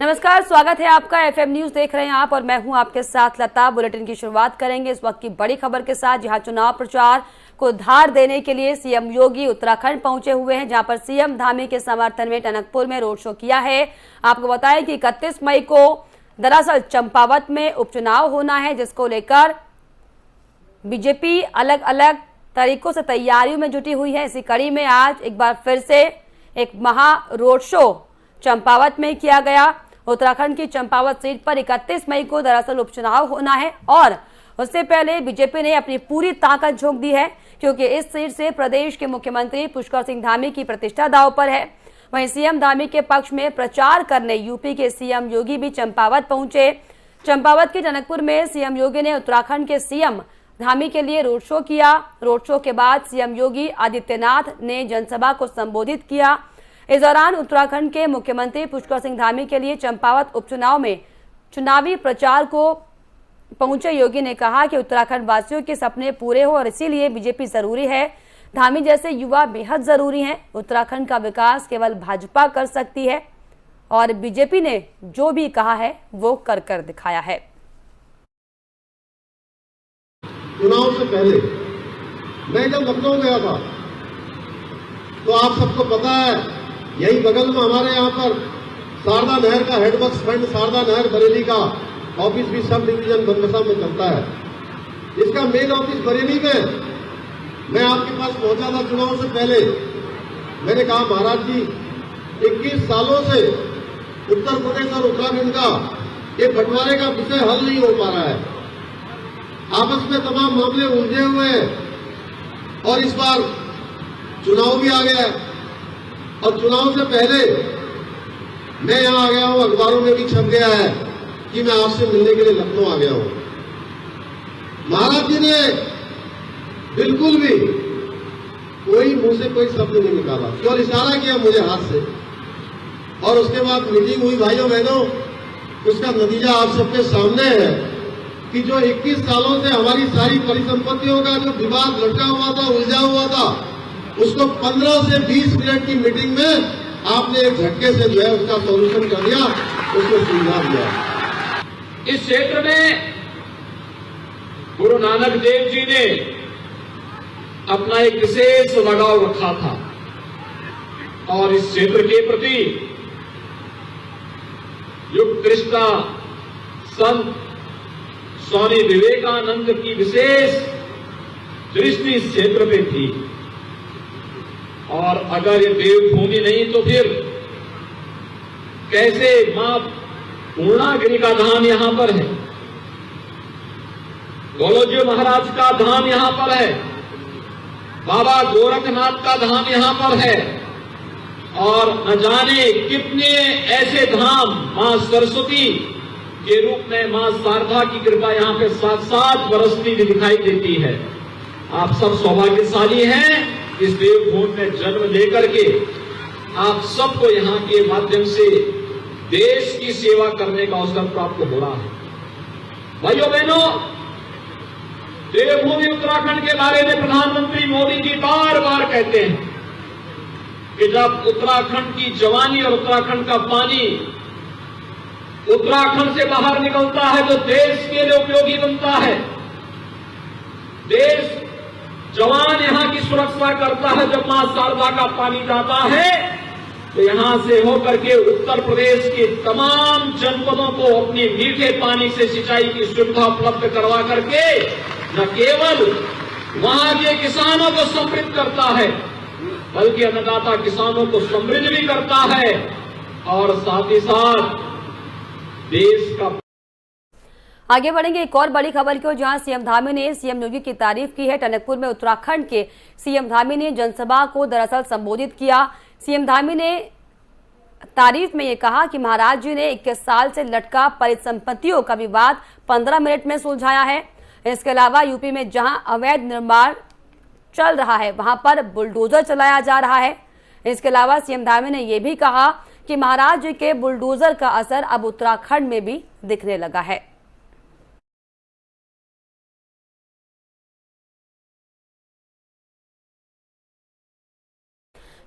नमस्कार, स्वागत है आपका। एफएम न्यूज देख रहे हैं आप और मैं हूं आपके साथ लता। बुलेटिन की शुरुआत करेंगे इस वक्त की बड़ी खबर के साथ, जहां चुनाव प्रचार को धार देने के लिए सीएम योगी उत्तराखंड पहुंचे हुए हैं, जहां पर सीएम धामी के समर्थन में टनकपुर में रोड शो किया है। आपको बताएं कि 31 मई को दरअसल चंपावत में उपचुनाव होना है, जिसको लेकर बीजेपी अलग अलग तरीकों से तैयारियों में जुटी हुई है। इसी कड़ी में आज एक बार फिर से एक महा रोड शो चंपावत में किया गया। उत्तराखंड की चंपावत सीट पर 31 मई को दरअसल उपचुनाव होना है और उससे पहले बीजेपी ने अपनी पूरी ताकत झोंक दी है, क्योंकि इस सीट से प्रदेश के मुख्यमंत्री पुष्कर सिंह धामी की प्रतिष्ठा दांव पर है। वहीं सीएम धामी के पक्ष में प्रचार करने यूपी के सीएम योगी भी चंपावत पहुंचे। चंपावत के टनकपुर में सीएम योगी ने उत्तराखंड के सीएम धामी के लिए रोड शो किया। रोड शो के बाद सीएम योगी आदित्यनाथ ने जनसभा को संबोधित किया। इस दौरान उत्तराखंड के मुख्यमंत्री पुष्कर सिंह धामी के लिए चंपावत उपचुनाव में चुनावी प्रचार को पहुंचे योगी ने कहा कि उत्तराखंड वासियों के सपने पूरे हो और इसीलिए बीजेपी जरूरी है। धामी जैसे युवा बेहद जरूरी हैं। उत्तराखंड का विकास केवल भाजपा कर सकती है और बीजेपी ने जो भी कहा है वो कर दिखाया है। चुनाव से पहले मैं जब लखनऊ गया था तो आप सबको पता है, यही बगल में हमारे यहाँ पर शारदा नहर का हेडवर्क्स फंड शारदा नहर बरेली का ऑफिस भी सब डिवीजन बनबसा में चलता है। इसका मेन ऑफिस बरेली में। मैं आपके पास पहुंचा था चुनाव से पहले। मैंने कहा, महाराज जी 21 सालों से उत्तर प्रदेश और उत्तराखंड का ये बंटवारे का विषय हल नहीं हो पा रहा है। आपस में तमाम मामले उलझे हुए हैं और इस बार चुनाव भी आ गया है। और चुनाव से पहले मैं यहां आ गया हूं, अखबारों में भी छप गया है कि मैं आपसे मिलने के लिए लखनऊ आ गया हूं। महाराज जी ने बिल्कुल भी कोई मुंह से कोई शब्द नहीं निकाला, केवल इशारा किया मुझे हाथ से। और उसके बाद मीटिंग हुई भाइयों बहनों। उसका नतीजा आप सबके सामने है कि जो 21 सालों से हमारी सारी परिसंपत्तियों का जो विवाद लटका हुआ था, उलझा हुआ था, उसको 15 से 20 मिनट की मीटिंग में आपने एक झटके से जो है उसका सॉल्यूशन कर दिया, उसको सुलझा दिया। इस क्षेत्र में गुरु नानक देव जी ने अपना एक विशेष लगाव रखा था और इस क्षेत्र के प्रति युग दृष्टा संत स्वामी विवेकानंद की विशेष दृष्टि इस क्षेत्र में थी। और अगर ये देवभूमि नहीं तो फिर कैसे मां पूर्णागिरि का धाम यहां पर है, गोलोजी महाराज का धाम यहां पर है, बाबा गोरखनाथ का धाम यहां पर है और न जाने कितने ऐसे धाम मां सरस्वती के रूप में मां शारदा की कृपा यहां पे साथ साथ बरसती भी दिखाई देती है। आप सब सौभाग्यशाली हैं इस देवभूमि में जन्म लेकर के। आप सबको यहाँ के माध्यम से देश की सेवा करने का अवसर प्राप्त हो रहा है। भाइयों बहनों, देवभूमि उत्तराखंड के बारे में प्रधानमंत्री मोदी जी बार बार कहते हैं कि जब उत्तराखंड की जवानी और उत्तराखंड का पानी उत्तराखंड से बाहर निकलता है तो देश के लिए उपयोगी बनता है। देश जवान यहाँ की सुरक्षा करता है। जब मां शारदा का पानी जाता है तो यहां से होकर के उत्तर प्रदेश के तमाम जनपदों को अपने मीठे पानी से सिंचाई की सुविधा उपलब्ध करवा करके न केवल वहां के किसानों को समृद्ध करता है, बल्कि अन्नदाता किसानों को समृद्ध भी करता है और साथ ही साथ देश का। आगे बढ़ेंगे एक और बड़ी खबर की ओर, जहां सीएम धामी ने सीएम योगी की तारीफ की है। टनकपुर में उत्तराखंड के सीएम धामी ने जनसभा को दरअसल संबोधित किया। सीएम धामी ने तारीफ में ये कहा कि महाराज जी ने 21 साल से लटका परिसंपत्तियों का विवाद 15 मिनट में सुलझाया है। इसके अलावा यूपी में जहां अवैध निर्माण चल रहा है वहां पर बुलडोजर चलाया जा रहा है। इसके अलावा सीएम धामी ने यह भी कहा कि महाराज जी के बुलडोजर का असर अब उत्तराखंड में भी दिखने लगा है।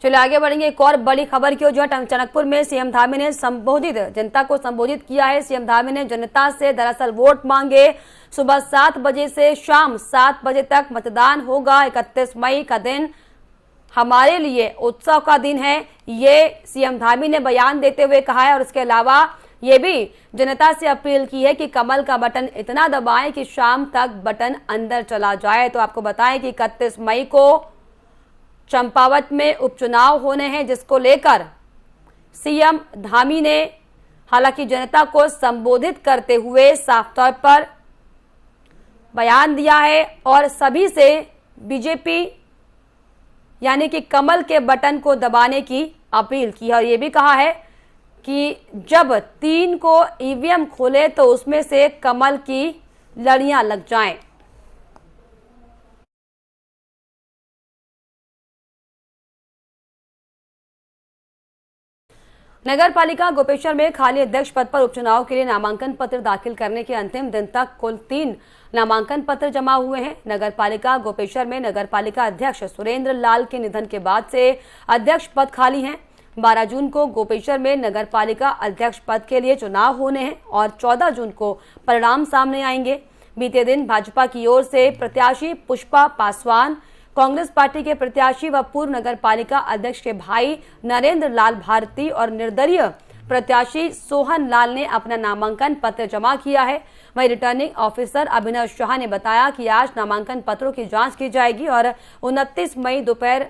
चलिए आगे बढ़ेंगे। एक और बड़ी खबर की ओर, जो टंकचनकपुर में सीएम धामी ने जनता को संबोधित किया है। सीएम धामी ने जनता से दरअसल वोट मांगे। सुबह 7 बजे से शाम 7 बजे तक मतदान होगा। 31 मई का दिन हमारे लिए उत्सव का दिन है, ये सीएम धामी ने बयान देते हुए कहा है। और इसके अलावा ये भी जनता से अपील की है कि कमल का बटन इतना दबाएं कि शाम तक बटन अंदर चला जाए। तो आपको बताएं कि 31 मई को चंपावत में उपचुनाव होने हैं, जिसको लेकर सीएम धामी ने हालांकि जनता को संबोधित करते हुए साफ तौर पर बयान दिया है और सभी से बीजेपी यानी कि कमल के बटन को दबाने की अपील की है। और ये भी कहा है कि जब 3 को ईवीएम खोले तो उसमें से कमल की लड़ियां लग जाएं। नगर पालिका गोपेश्वर में खाली अध्यक्ष पद पर उपचुनाव के लिए नामांकन पत्र दाखिल करने के अंतिम दिन तक कुल 3 नामांकन पत्र जमा हुए हैं। नगर पालिका गोपेश्वर में नगर पालिका अध्यक्ष सुरेंद्र लाल के निधन के बाद से अध्यक्ष पद खाली हैं। 12 जून को गोपेश्वर में नगर पालिका अध्यक्ष पद के लिए चुनाव होने हैं और 14 जून को परिणाम सामने आएंगे। बीते दिन भाजपा की ओर से प्रत्याशी पुष्पा पासवान, कांग्रेस पार्टी के प्रत्याशी व पूर्व नगर पालिका अध्यक्ष के भाई नरेंद्र लाल भारती और निर्दलीय प्रत्याशी सोहन लाल ने अपना नामांकन पत्र जमा किया है। वहीं रिटर्निंग ऑफिसर अभिनव शाह ने बताया कि आज नामांकन पत्रों की जांच की जाएगी और 29 मई दोपहर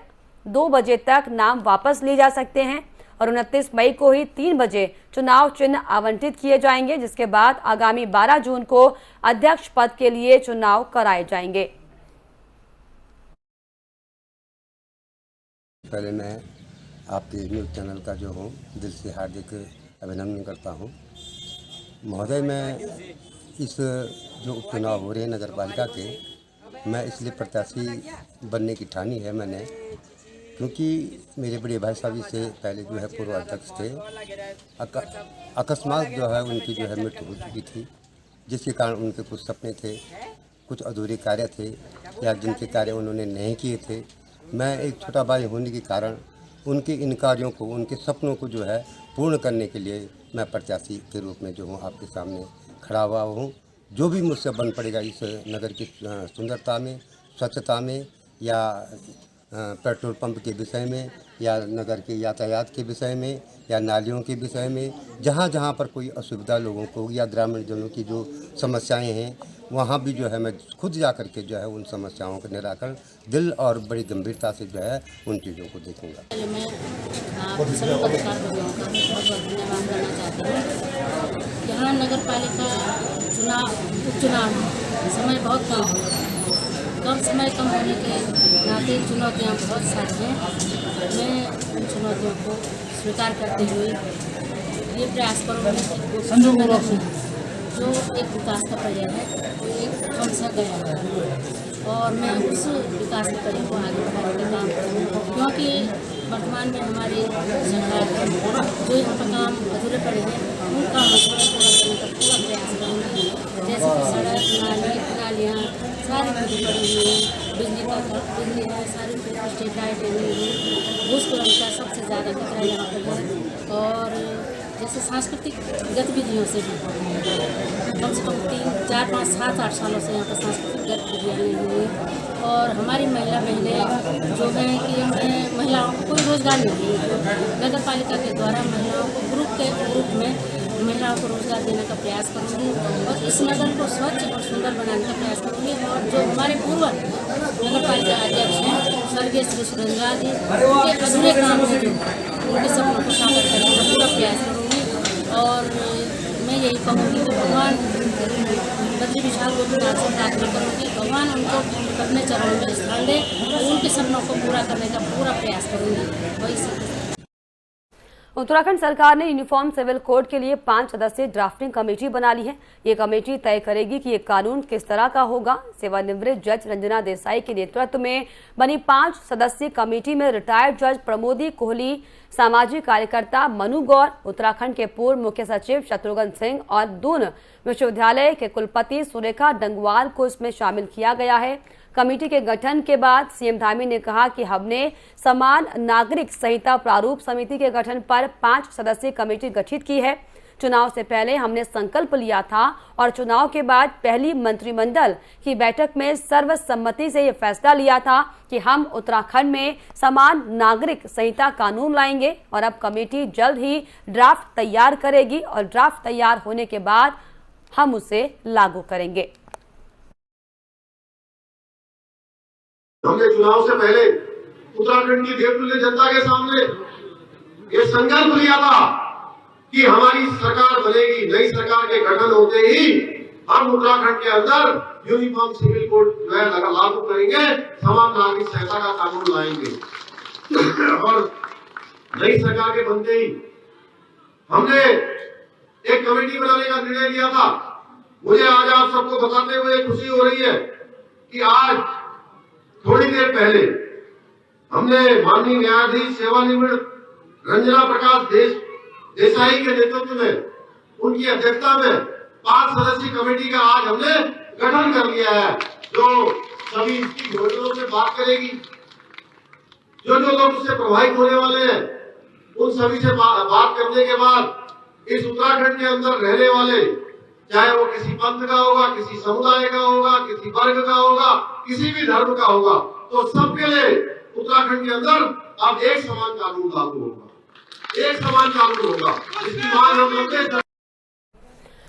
2 बजे तक नाम वापस लिए जा सकते हैं और 29 मई को ही 3 बजे चुनाव चिन्ह आवंटित किए जाएंगे, जिसके बाद आगामी 12 जून को अध्यक्ष पद के लिए चुनाव कराए जाएंगे। पहले मैं आपके न्यूज़ चैनल का जो हूँ दिल से हार्दिक अभिनंदन करता हूँ महोदय। मैं इस जो उपचुनाव हो रहे हैं नगर पालिका के, मैं इसलिए प्रत्याशी बनने की ठानी है मैंने, क्योंकि मेरे बड़े भाई साहब इससे पहले जो है पूर्व अध्यक्ष थे। अकस्मात जो है उनकी जो है मृत्यु हो चुकी थी, जिसके कारण उनके कुछ सपने थे, कुछ अधूरे कार्य थे या जिनके कार्य उन्होंने नहीं किए थे। मैं एक छोटा भाई होने के कारण उनके इन कार्यों को, उनके सपनों को जो है पूर्ण करने के लिए मैं प्रत्याशी के रूप में जो हूँ आपके सामने खड़ा हुआ हूँ। जो भी मुझसे बन पड़ेगा इस नगर की सुंदरता में, स्वच्छता में या पेट्रोल पंप के विषय में या नगर के यातायात के विषय में या नालियों के विषय में, जहाँ जहाँ पर कोई असुविधा लोगों को या ग्रामीण जनों की जो समस्याएं हैं, वहाँ भी जो है मैं खुद जा कर के जो है उन समस्याओं का निराकरण दिल और बड़ी गंभीरता से जो है उन चीज़ों को देखूंगा। मैं सभी पत्रकार बंधुओं का बहुत बहुत धन्यवाद करना चाहती हूँ। यहाँ नगर पालिका उपचुनाव समय बहुत कम होने के नाते चुनौतियाँ बहुत सारी हैं। मैं उन चुनौतियों को स्वीकार करते हुए ये प्रयास करूँगी जो एक विकास का पर्याय है, वो एक हमसा गया है और मैं उस विकास के पर्याय को आगे बढ़ाने का काम करूँ, क्योंकि वर्तमान में हमारे सरकार जो यहाँ पर काम अधूरे पड़े हैं उन कामों को पूरा करने का पूरा प्रयास करूँगी। जैसे कि सड़क, नालियाँ सारी खुद पड़ी हुई हैं, बिजली है, सारी स्ट्रीट लाइटें नहीं हैं, भूस्खलन का सबसे ज़्यादा खतरा यहाँ पर है। और जैसे सांस्कृतिक गतिविधियों से भी कम से कम 3, 4, 5, 7, 8 सालों से यहाँ पर सांस्कृतिक गतिविधियाँ नहीं हुई और हमारी महिला बहनें जो हैं कि हमें महिलाओं को कोई रोज़गार नहीं है। नगर पालिका के द्वारा महिलाओं को ग्रुप में महिलाओं को रोज़गार देने का प्रयास करूँगी और इस नगर को स्वच्छ और सुंदर बनाने का प्रयास करूँगी। और जो हमारे पूर्व नगर पालिका अध्यक्ष हैं स्वर्गीय श्री सुरेंद्र जी, उनके अधूरे काम से जो उनके सपनों को साकार करने का पूरा प्रयास करूँगी। और मैं यही कहूँगी कि भगवान बद्री विशाल गोपीनाथ से प्रार्थना करूँगी, भगवान उनको अपने चरणों में स्थान दे, उनके सपनों को पूरा करने का पूरा प्रयास करूँगी। वही उत्तराखंड सरकार ने यूनिफॉर्म सिविल कोड के लिए 5 सदस्यीय ड्राफ्टिंग कमेटी बना ली है। ये कमेटी तय करेगी कि ये कानून किस तरह का होगा। सेवानिवृत्त जज रंजना देसाई के नेतृत्व में बनी 5 सदस्यीय कमेटी में रिटायर्ड जज प्रमोदी कोहली, सामाजिक कार्यकर्ता मनु गौर, उत्तराखंड के पूर्व मुख्य सचिव शत्रुघ्न सिंह और दून विश्वविद्यालय के कुलपति सुरेखा डंगवाल को इसमें शामिल किया गया है। कमेटी के गठन के बाद सीएम धामी ने कहा कि हमने समान नागरिक संहिता प्रारूप समिति के गठन पर 5 सदस्यीय कमेटी गठित की है। चुनाव से पहले हमने संकल्प लिया था और चुनाव के बाद पहली मंत्रिमंडल की बैठक में सर्वसम्मति से यह फैसला लिया था कि हम उत्तराखंड में समान नागरिक संहिता कानून लाएंगे और अब कमेटी जल्द ही ड्राफ्ट तैयार करेगी और ड्राफ्ट तैयार होने के बाद हम उसे लागू करेंगे। हमने चुनाव से पहले उत्तराखंड की देवतुल्य जनता के सामने ये संकल्प लिया था कि हमारी सरकार बनेगी, नई सरकार के गठन होते ही हम उत्तराखंड के अंदर यूनिफॉर्म सिविल कोड जो है लागू करेंगे, समान नागरिक संहिता का कानून लाएंगे। और नई सरकार के बनते ही हमने एक कमेटी बनाने का निर्णय लिया था। मुझे आज आप सबको बताते हुए खुशी हो रही है कि आज थोड़ी देर पहले हमने माननीय न्यायाधीश सेवानिवृत्त रंजना प्रकाश देसाई के नेतृत्व में, उनकी अध्यक्षता में 5 सदस्यीय कमेटी का आज हमने गठन कर लिया है, जो सभी इसकी घोषणाओं से बात करेगी। जो लोग उससे प्रभावित होने वाले हैं उन सभी से बात करने के बाद इस उत्तराखंड के अंदर रहने वाले, चाहे वो किसी पंथ का होगा, किसी समुदाय का होगा, किसी वर्ग का होगा, किसी भी धर्म का होगा, तो सबके लिए उत्तराखंड के अंदर अब एक समान कानून लागू होगा, एक समान कानून होगा। इसकी मांग हम लोग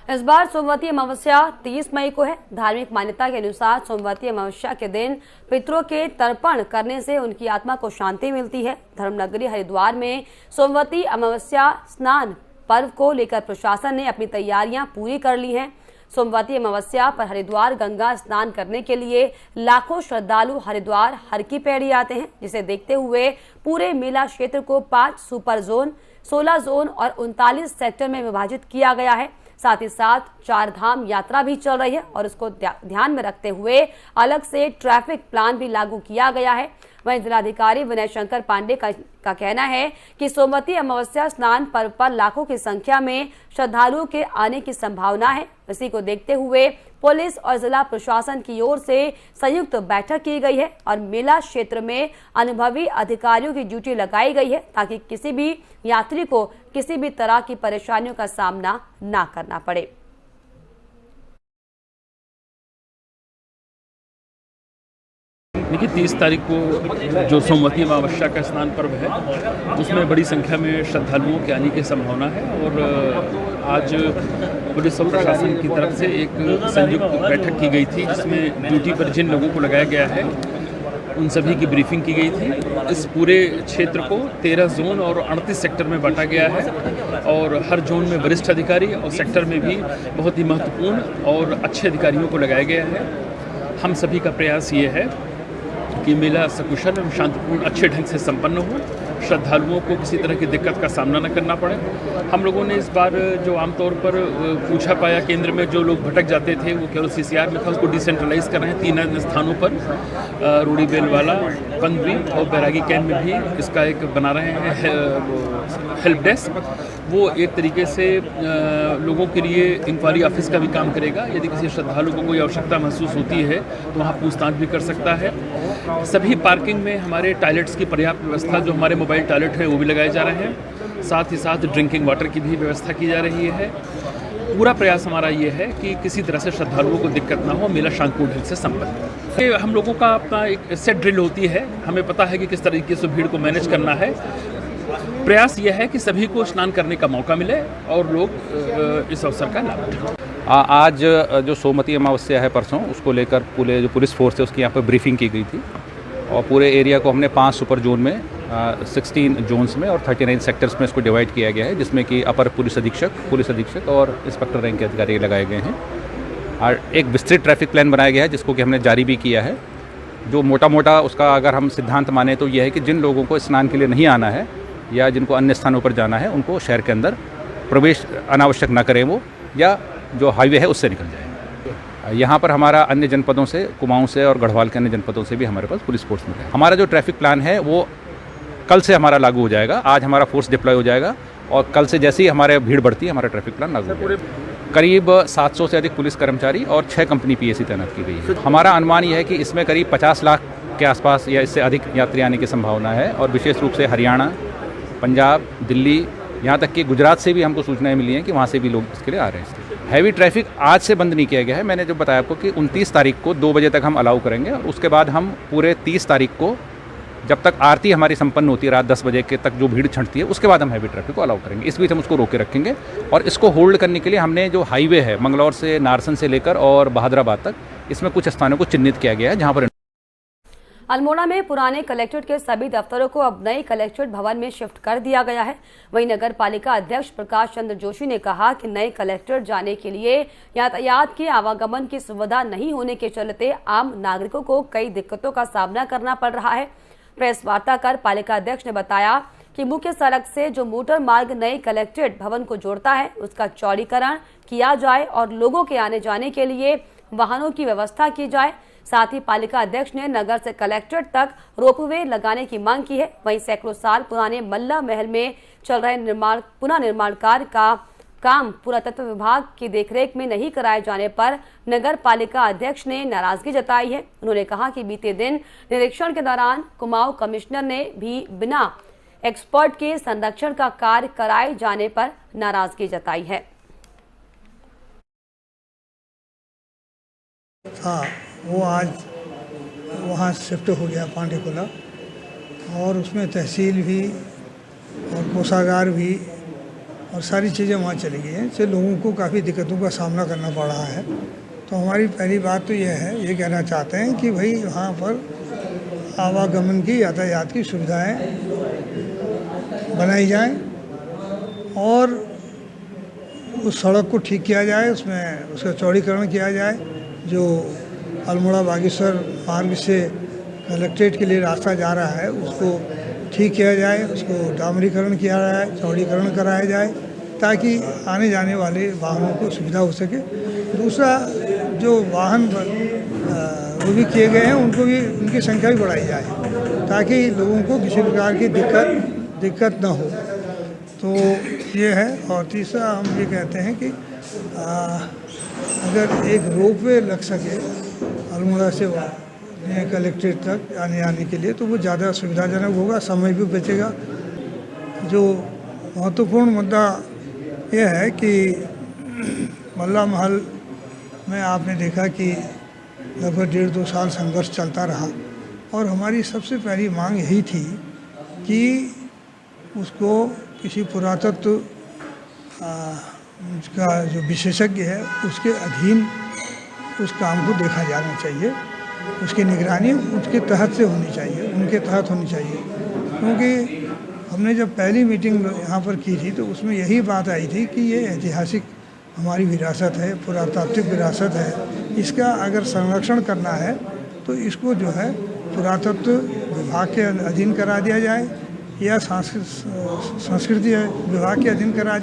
इस बार सोमवती अमावस्या 30 मई को है। धार्मिक मान्यता के अनुसार सोमवती अमावस्या के दिन पितरों के तर्पण करने से उनकी आत्मा को शांति मिलती है। धर्मनगरी हरिद्वार में सोमवती अमावस्या स्नान पर्व को लेकर प्रशासन ने अपनी तैयारियां पूरी कर ली हैं। सोमवती अमावस्या पर हरिद्वार गंगा स्नान करने के लिए लाखों श्रद्धालु हरिद्वार हर की पैड़ी आते हैं, जिसे देखते हुए पूरे मेला क्षेत्र को 5 सुपर जोन, 16 जोन और 39 सेक्टर में विभाजित किया गया है। साथ ही साथ 4 धाम यात्रा भी चल रही है और उसको ध्यान में रखते हुए अलग से ट्रैफिक प्लान भी लागू किया गया है। वहीं जिलाधिकारी विनय शंकर पांडे का कहना है कि सोमवती अमावस्या स्नान पर्व पर लाखों की संख्या में श्रद्धालुओं के आने की संभावना है। इसी को देखते हुए पुलिस और जिला प्रशासन की ओर से संयुक्त बैठक की गई है और मेला क्षेत्र में अनुभवी अधिकारियों की ड्यूटी लगाई गई है, ताकि किसी भी यात्री को किसी भी तरह की परेशानियों का सामना ना करना पड़े। देखिए 30 तारीख को जो सोमवती अमावस्या का स्नान पर्व है, उसमें बड़ी संख्या में श्रद्धालुओं के आने की संभावना है और आज पुलिस और प्रशासन की तरफ से एक संयुक्त बैठक की गई थी, जिसमें ड्यूटी पर जिन लोगों को लगाया गया है उन सभी की ब्रीफिंग की गई थी। इस पूरे क्षेत्र को 13 जोन और 38 सेक्टर में बांटा गया है और हर जोन में वरिष्ठ अधिकारी और सेक्टर में भी बहुत ही महत्वपूर्ण और अच्छे अधिकारियों को लगाया गया है। हम सभी का प्रयास ये है कि मेला सकुशल एवं शांतिपूर्ण अच्छे ढंग से संपन्न हो, श्रद्धालुओं को किसी तरह की दिक्कत का सामना न करना पड़े। हम लोगों ने इस बार जो आमतौर पर पूछा पाया केंद्र में जो लोग भटक जाते थे वो केवल CCR में था, उसको डिसेंट्रलाइज कर रहे हैं 3 अन्य स्थानों पर, रूड़ी बेलवाला, पंद्वीप और बैरागी कैंप में भी इसका एक बना रहे हैं हेल्प डेस्क। वो एक तरीके से लोगों के लिए इंक्वायरी ऑफिस का भी काम करेगा। यदि किसी श्रद्धालु को कोई आवश्यकता महसूस होती है तो वहाँ पूछताछ भी कर सकता है। सभी पार्किंग में हमारे टॉयलेट्स की पर्याप्त व्यवस्था, जो हमारे मोबाइल टॉयलेट है वो भी लगाए जा रहे हैं। साथ ही साथ ड्रिंकिंग वाटर की भी व्यवस्था की जा रही है। पूरा प्रयास हमारा ये है कि किसी तरह से श्रद्धालुओं को दिक्कत ना हो, मेला शांतिपूर्ण ढंग से संपन्न हो। हम लोगों का अपना एक सेट ड्रिल होती है, हमें पता है कि किस तरीके से भीड़ को मैनेज करना है। प्रयास यह है कि सभी को स्नान करने का मौका मिले और लोग इस अवसर का लाभ उठाएं। आज जो सोमवती अमावस्या है परसों, उसको लेकर पूरे जो पुलिस फोर्स है उसकी यहाँ पर ब्रीफिंग की गई थी और पूरे एरिया को हमने 5 सुपर जोन में 16 जोन्स में और 39 सेक्टर्स में इसको डिवाइड किया गया है, जिसमें कि अपर पुलिस अधीक्षक और इंस्पेक्टर रैंक के अधिकारी लगाए गए हैं। और एक विस्तृत ट्रैफिक प्लान बनाया गया है जिसको कि हमने जारी भी किया है। जो मोटा उसका अगर हम सिद्धांत माने तो यह है कि जिन लोगों को स्नान के लिए नहीं आना है या जिनको अन्य स्थानों पर जाना है, उनको शहर के अंदर प्रवेश अनावश्यक न करें वो, या जो हाईवे है उससे निकल जाए। यहाँ पर हमारा अन्य जनपदों से, कुमाऊं से और गढ़वाल के अन्य जनपदों से भी हमारे पास पुलिस फोर्स मिला है। हमारा जो ट्रैफिक प्लान है वो कल से हमारा लागू हो जाएगा। आज हमारा फोर्स डिप्लॉय हो जाएगा और कल से जैसे ही हमारे भीड़ बढ़ती है हमारा ट्रैफिक प्लान लागू हो जाएगा। करीब 700 से अधिक पुलिस कर्मचारी और 6 कंपनी पीएसी तैनात की गई है। हमारा अनुमान यह है कि इसमें करीब 50 लाख के आसपास या इससे अधिक यात्री आने की संभावना है और विशेष रूप से हरियाणा, पंजाब, दिल्ली, यहाँ तक कि गुजरात से भी हमको सूचनाएं मिली हैं कि वहाँ से भी लोग इसके लिए आ रहे हैं। हैवी ट्रैफिक आज से बंद नहीं किया गया है। मैंने जो बताया आपको कि 29 तारीख को 2 बजे तक हम अलाउ करेंगे और उसके बाद हम पूरे 30 तारीख को जब तक आरती हमारी संपन्न होती है रात 10 बजे के तक जो भीड़ छंटती है उसके बाद हम हैवी ट्रैफिक को अलाउ करेंगे। इस बीच हम उसको रोके रखेंगे और इसको होल्ड करने के लिए हमने जो हाईवे है मंगलौर से नारसन से लेकर और बहादुराबाद तक, इसमें कुछ स्थानों को चिन्हित किया गया है जहाँ पर अल्मोड़ा में पुराने कलेक्ट्रेट के सभी दफ्तरों को अब नए कलेक्ट्रेट भवन में शिफ्ट कर दिया गया है। वहीं नगर पालिका अध्यक्ष प्रकाश चंद्र जोशी ने कहा कि नए कलेक्ट्रेट जाने के लिए यातायात के आवागमन की सुविधा नहीं होने के चलते आम नागरिकों को कई दिक्कतों का सामना करना पड़ रहा है। प्रेस वार्ता कर पालिका अध्यक्ष ने बताया कि मुख्य सड़क से जो मोटर मार्ग नए कलेक्ट्रेट भवन को जोड़ता है उसका चौड़ीकरण किया जाए और लोगों के आने जाने के लिए वाहनों की व्यवस्था की जाए। साथ ही पालिका अध्यक्ष ने नगर से कलेक्ट्रेट तक रोपवे लगाने की मांग की है। वहीं सैकड़ों साल पुराने मल्ला महल में चल रहे पुनः निर्माण कार्य का काम पुरातत्व विभाग की देखरेख में नहीं कराए जाने पर नगर पालिका अध्यक्ष ने नाराजगी जताई है। उन्होंने कहा कि बीते दिन निरीक्षण के दौरान कुमाऊं कमिश्नर ने भी बिना एक्सपर्ट के संरक्षण का कार्य कराए जाने पर नाराजगी जताई है। हाँ, वो आज वहाँ शिफ्ट हो गया पांडेकुला और उसमें तहसील भी और कोषागार भी और सारी चीज़ें वहाँ चली गई हैं, इससे लोगों को काफ़ी दिक्कतों का सामना करना पड़ रहा है। तो हमारी पहली बात तो यह है, ये कहना चाहते हैं कि भाई वहाँ पर आवागमन की यातायात की सुविधाएं बनाई जाएं और उस सड़क को ठीक किया जाए, उसमें उसका चौड़ीकरण किया जाए। जो अल्मोड़ा बागेश्वर मार्ग से कलेक्ट्रेट के लिए रास्ता जा रहा है उसको ठीक किया जाए, उसको डामरीकरण किया जाए, चौड़ीकरण कराया जाए ताकि आने जाने वाले वाहनों को सुविधा हो सके। दूसरा, जो वाहन वो भी किए गए हैं उनको भी उनकी संख्या भी बढ़ाई जाए ताकि लोगों को किसी प्रकार की दिक्कत ना हो। तो ये है। और तीसरा, हम ये कहते हैं कि अगर एक रोपवे लग सके अल्मोड़ा से कलेक्ट्रेट तक आने के लिए तो वो ज़्यादा सुविधाजनक होगा, समय भी बचेगा। जो महत्वपूर्ण मुद्दा ये है कि मल्ला महल में आपने देखा कि लगभग 1.5-2 साल संघर्ष चलता रहा और हमारी सबसे पहली मांग यही थी कि उसको किसी पुरातत्व का जो विशेषज्ञ है उसके अधीन उस काम को देखा जाना चाहिए, उसकी निगरानी उसके तहत से होनी चाहिए, उनके तहत होनी चाहिए। क्योंकि हमने जब पहली मीटिंग यहाँ पर की थी तो उसमें यही बात आई थी कि ये ऐतिहासिक हमारी विरासत है, पुरातात्विक विरासत है, इसका अगर संरक्षण करना है तो इसको जो है पुरातत्व विभाग के अधीन करा दिया जाए या संस्कृति विभाग के अधीन करा।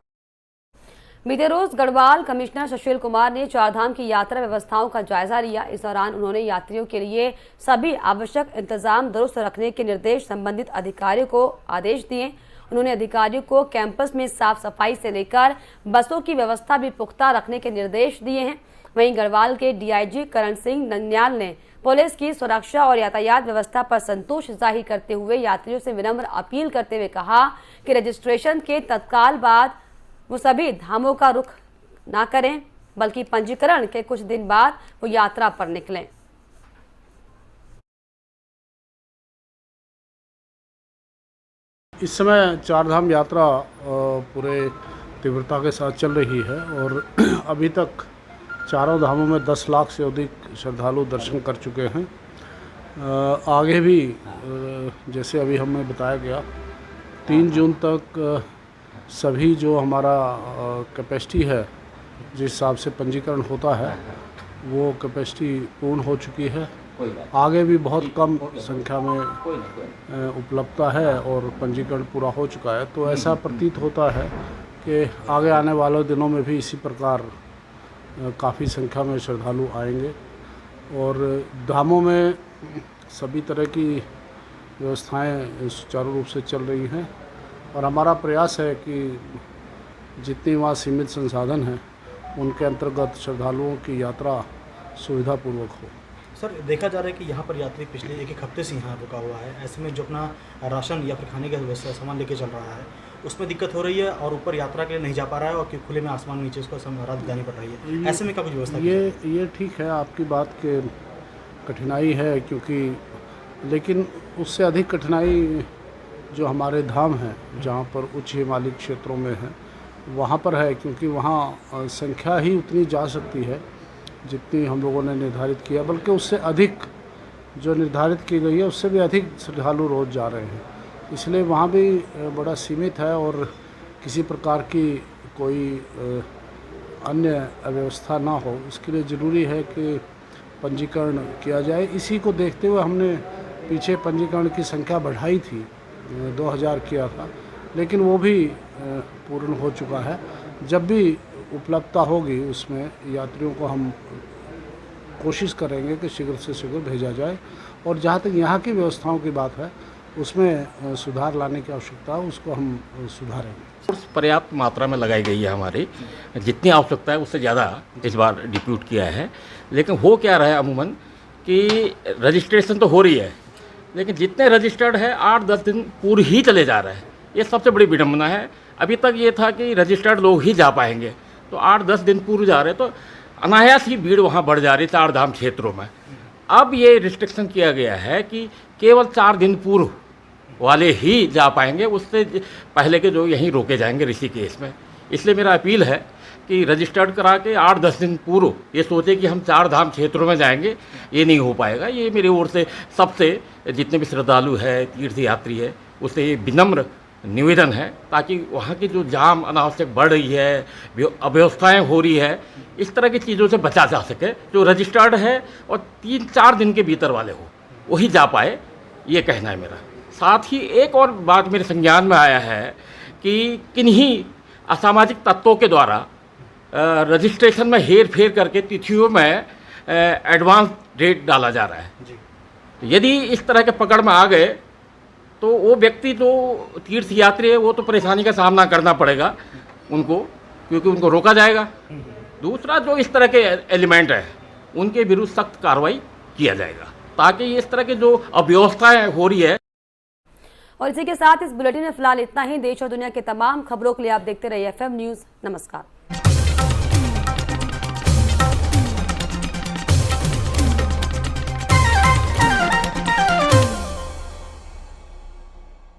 बीते रोज गढ़वाल कमिश्नर सुशील कुमार ने चारधाम की यात्रा व्यवस्थाओं का जायजा लिया। इस दौरान उन्होंने यात्रियों के लिए सभी आवश्यक इंतजाम दुरुस्त रखने के निर्देश संबंधित अधिकारियों को आदेश दिए। उन्होंने अधिकारियों को कैंपस में साफ सफाई से लेकर बसों की व्यवस्था भी पुख्ता रखने के निर्देश दिए हैं। वहीं गढ़वाल के डीआईजी करण सिंह नंगन्याल ने पुलिस की सुरक्षा और यातायात व्यवस्था पर संतोष जाहिर करते हुए यात्रियों से विनम्र अपील करते हुए कहा कि रजिस्ट्रेशन के तत्काल बाद वो सभी धामों का रुख ना करें बल्कि पंजीकरण के कुछ दिन बाद वो यात्रा पर निकलें। इस समय चारधाम यात्रा पूरे तीव्रता के साथ चल रही है और अभी तक चारों धामों में 10 लाख से अधिक श्रद्धालु दर्शन कर चुके हैं। आगे भी जैसे अभी हमें बताया गया 3 जून तक सभी जो हमारा कैपेसिटी है जिस हिसाब से पंजीकरण होता है वो कैपेसिटी पूर्ण हो चुकी है। आगे भी बहुत कम संख्या में उपलब्धता है और पंजीकरण पूरा हो चुका है। तो ऐसा प्रतीत होता है कि आगे आने वाले दिनों में भी इसी प्रकार काफ़ी संख्या में श्रद्धालु आएंगे और धामों में सभी तरह की व्यवस्थाएं सुचारू रूप से चल रही हैं और हमारा प्रयास है कि जितनी वहाँ सीमित संसाधन हैं उनके अंतर्गत श्रद्धालुओं की यात्रा सुविधापूर्वक हो। सर, देखा जा रहा है कि यहाँ पर यात्री पिछले एक हफ्ते से यहाँ रुका हुआ है। ऐसे में जो अपना राशन या फिर खाने का सामान लेके चल रहा है उसमें दिक्कत हो रही है और ऊपर यात्रा के लिए नहीं जा पा रहा है और खुले में आसमान नीचे उसको रात बितानी पड़ रही है। ऐसे में क्या कुछ व्यवस्था? ये ठीक है, आपकी बात के कठिनाई है, क्योंकि लेकिन उससे अधिक कठिनाई जो हमारे धाम हैं जहाँ पर उच्च हिमालयी क्षेत्रों में है वहाँ पर है, क्योंकि वहाँ संख्या ही उतनी जा सकती है जितनी हम लोगों ने निर्धारित किया, बल्कि उससे अधिक जो निर्धारित की गई है उससे भी अधिक श्रद्धालु रोज़ जा रहे हैं। इसलिए वहाँ भी बड़ा सीमित है और किसी प्रकार की कोई अन्य अव्यवस्था ना हो, इसके लिए ज़रूरी है कि पंजीकरण किया जाए। इसी को देखते हुए हमने पीछे पंजीकरण की संख्या बढ़ाई थी, 2000 किया था, लेकिन वो भी पूर्ण हो चुका है। जब भी उपलब्धता होगी उसमें यात्रियों को हम कोशिश करेंगे कि शीघ्र से शीघ्र भेजा जाए, और जहाँ तक यहाँ की व्यवस्थाओं की बात है उसमें सुधार लाने की आवश्यकता है, उसको हम सुधारेंगे। पर्याप्त मात्रा में लगाई गई है, हमारी जितनी आवश्यकता है उससे ज़्यादा इस बार डिप्यूट किया है। लेकिन हो क्या रहा है अमूमन कि रजिस्ट्रेशन तो हो रही है, लेकिन जितने रजिस्टर्ड है 8-10 दिन पूर्व ही चले जा रहे हैं। ये सबसे बड़ी विडम्बना है। अभी तक ये था कि रजिस्टर्ड लोग ही जा पाएंगे, तो 8-10 दिन पूर्व जा रहे, तो अनायास ही भीड़ वहाँ बढ़ जा रही 4 धाम क्षेत्रों में। अब ये रिस्ट्रिक्शन किया गया है कि केवल 4 दिन पूर्व वाले ही जा पाएंगे, उससे पहले के जो यहीं रोके जाएंगे ऋषिकेश में। इसलिए मेरा अपील है कि रजिस्टर्ड करा के 8-10 दिन पूर्व ये सोचे कि हम 4 धाम क्षेत्रों में जाएंगे, ये नहीं हो पाएगा। ये मेरी ओर से सबसे जितने भी श्रद्धालु है, तीर्थ यात्री है, उससे ये विनम्र निवेदन है, ताकि वहाँ की जो जाम अनावश्यक बढ़ रही है, अव्यवस्थाएं हो रही है, इस तरह की चीज़ों से बचा जा सके। जो रजिस्टर्ड है और 3-4 दिन के भीतर वाले हो वही जा पाए, ये कहना है मेरा। साथ ही एक और बात मेरे संज्ञान में आया है कि किन्हीं असामाजिक तत्वों के द्वारा रजिस्ट्रेशन में हेर फेर करके तिथियों में एडवांस डेट डाला जा रहा है। यदि इस तरह के पकड़ में आ गए तो वो व्यक्ति जो तीर्थ यात्री है वो तो परेशानी का सामना करना पड़ेगा उनको, क्योंकि उनको रोका जाएगा। दूसरा, जो इस तरह के एलिमेंट है उनके विरुद्ध सख्त कार्रवाई किया जाएगा, ताकि इस तरह की जो अव्यवस्थाएं हो रही है। और इसी के साथ इस बुलेटिन में फिलहाल इतना ही। देश और दुनिया के तमाम खबरों के लिए आप देखते रहिए FM न्यूज़। नमस्कार।